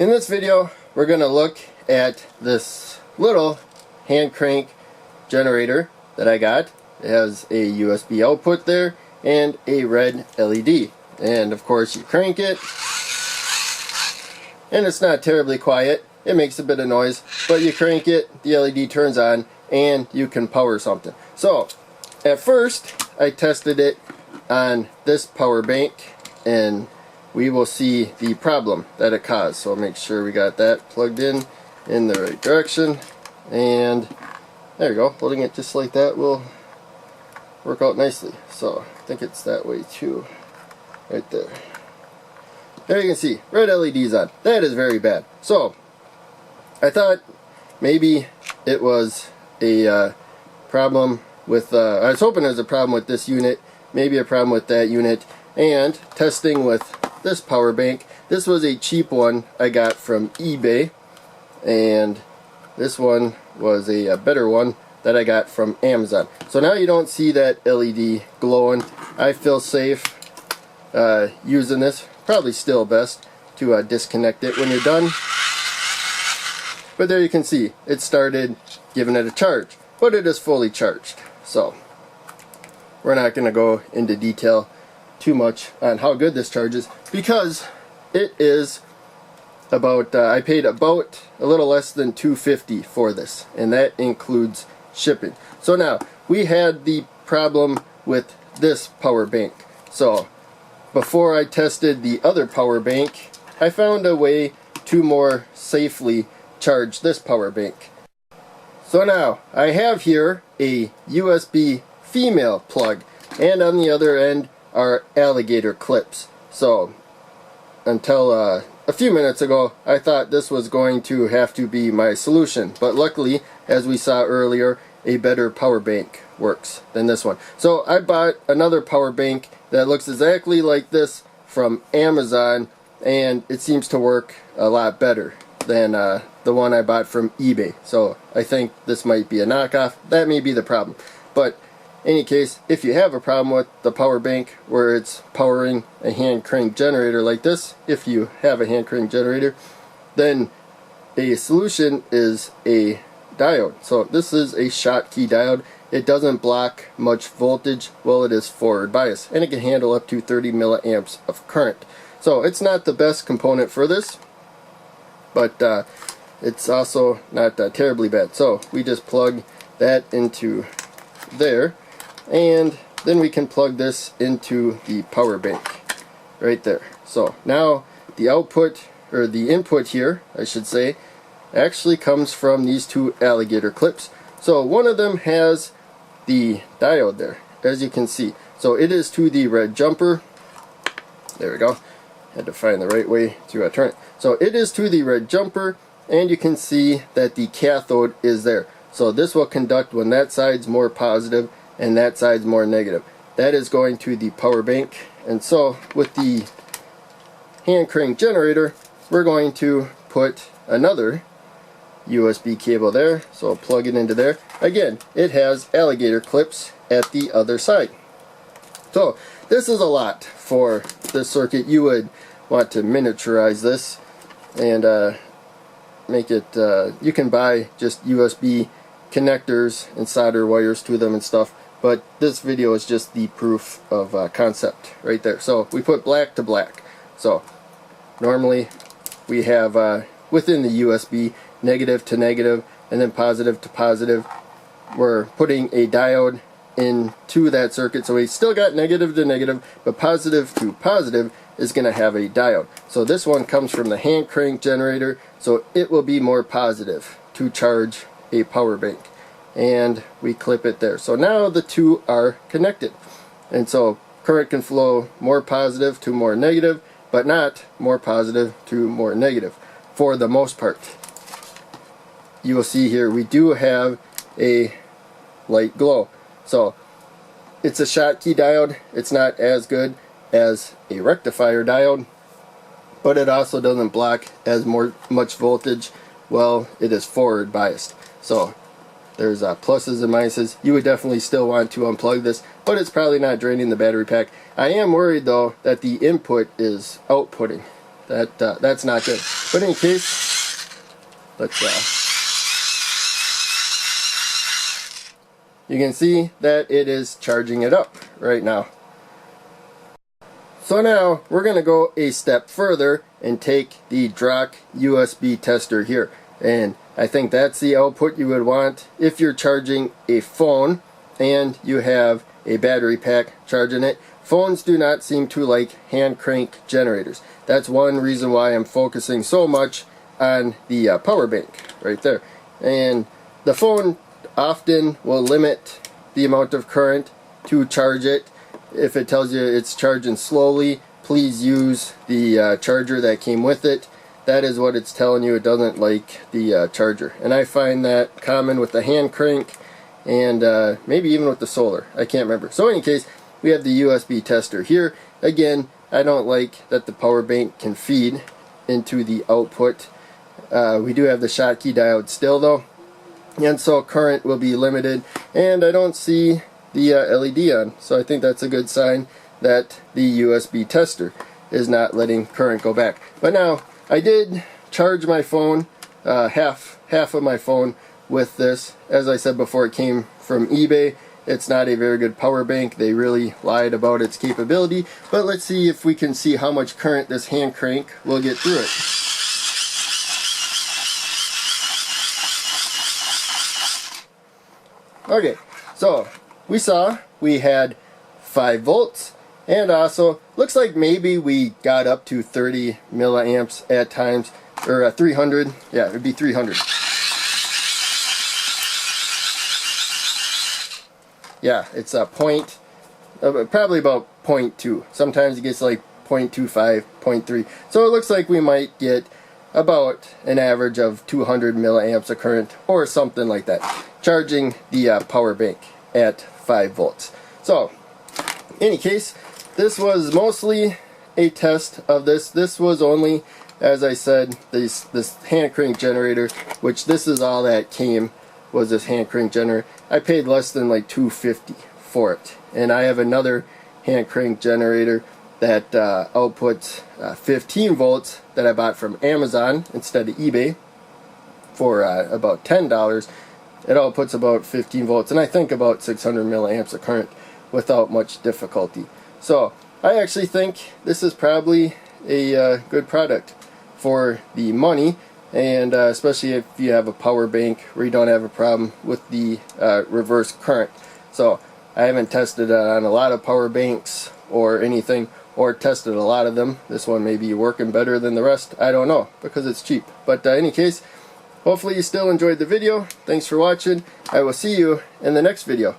In this video, we're going to look at this little hand crank generator that I got. It has a USB output there and a red LED. And of course you crank it, and it's not terribly quiet. It makes a bit of noise, but you crank it, the LED turns on, and you can power something. So, at first, I tested it on this power bank, and we will see the problem that it caused. So make sure we got that plugged in the right direction, and there you go. Holding it just like that will work out nicely. So I think it's that way too, right there. There you can see red LEDs on. That is very bad. So I thought maybe it was a problem with I was hoping it was a problem with this unit, maybe a problem with that unit, and testing with this power bank. This was a cheap one I got from eBay, and this one was a better one that I got from Amazon. So now you don't see that LED glowing. I feel safe using this. Probably still best to disconnect it when you're done. But there you can see it started giving it a charge, but it is fully charged. So we're not going to go into detail too much on how good this charges, because it is about I paid about a little less than $2.50 for this, and that includes shipping. So now we had the problem with this power bank. So before I tested the other power bank, I found a way to more safely charge this power bank. So now I have here a USB female plug, and on the other end are alligator clips. So until a few minutes ago, I thought this was going to have to be my solution, but luckily, as we saw earlier, a better power bank works than this one. So I bought another power bank that looks exactly like this from Amazon, and it seems to work a lot better than the one I bought from eBay. So I think this might be a knockoff. That may be the problem. But in any case, if you have a problem with the power bank where it's powering a hand crank generator like this, if you have a hand crank generator, then a solution is a diode. So this is a Schottky diode. It doesn't block much voltage while it is forward bias, and it can handle up to 30 milliamps of current. So it's not the best component for this, but it's also not terribly bad. So we just plug that into there, and then we can plug this into the power bank right there. So now the output, or the input here I should say, actually comes from these two alligator clips. So one of them has the diode there, as you can see. So it is to the red jumper. There we go. Had to find the right way to turn it. So it is to the red jumper, and you can see that the cathode is there. So this will conduct when that side's more positive and that side's more negative. That is going to the power bank. And so with the hand crank generator, we're going to put another USB cable there. So I'll plug it into there. Again, it has alligator clips at the other side. So this is a lot for this circuit. You would want to miniaturize this and make it, you can buy just USB connectors and solder wires to them and stuff, but this video is just the proof of concept right there. So we put black to black. So normally we have within the USB negative to negative and then positive to positive. We're putting a diode into that circuit, so we still got negative to negative, but positive to positive is going to have a diode. So this one comes from the hand crank generator, so it will be more positive to charge a power bank, and we clip it there. So now the two are connected, and so current can flow more positive to more negative, but not more positive to more negative for the most part. You will see here we do have a light glow. So it's a Schottky diode. It's not as good as a rectifier diode, but it also doesn't block as much voltage while it is forward biased. So there's pluses and minuses. You would definitely still want to unplug this, but it's probably not draining the battery pack. I am worried though that the input is outputting. that's not good. But in any case, let's you can see that it is charging it up right now. So now we're going to go a step further and take the Drock USB tester here, and I think that's the output you would want if you're charging a phone and you have a battery pack charging it. Phones do not seem to like hand crank generators. That's one reason why I'm focusing so much on the power bank right there. And the phone often will limit the amount of current to charge it. If it tells you it's charging slowly, please use the charger that came with it. That is what it's telling you. It doesn't like the charger. And I find that common with the hand crank and maybe even with the solar. I can't remember. So in any case, we have the USB tester here. Again, I don't like that the power bank can feed into the output. We do have the Schottky diode still though, and so current will be limited, and I don't see the LED on, so I think that's a good sign that the USB tester is not letting current go back. But now I did charge my phone, half of my phone with this. As I said before, it came from eBay. It's not a very good power bank. They really lied about its capability, but let's see if we can see how much current this hand crank will get through it. Okay, so we saw we had 5 volts, and also looks like maybe we got up to 30 milliamps at times, or 300. Yeah, it would be 300. Yeah, it's a probably about 0.2. Sometimes it gets like 0.25, 0.3. So it looks like we might get about an average of 200 milliamps of current or something like that, charging the power bank at 5 volts. So, in any case, this was mostly a test of this. This was only, as I said, this hand crank generator, which this is all that came, was this hand crank generator. I paid less than like $250 for it, and I have another hand crank generator that outputs 15 volts that I bought from Amazon instead of eBay for about $10. It outputs about 15 volts, and I think about 600 milliamps of current without much difficulty. So I actually think this is probably a good product for the money, and especially if you have a power bank where you don't have a problem with the reverse current. So I haven't tested it on a lot of power banks or anything, or tested a lot of them. This one may be working better than the rest. I don't know, because it's cheap. But in any case, hopefully you still enjoyed the video. Thanks for watching. I will see you in the next video.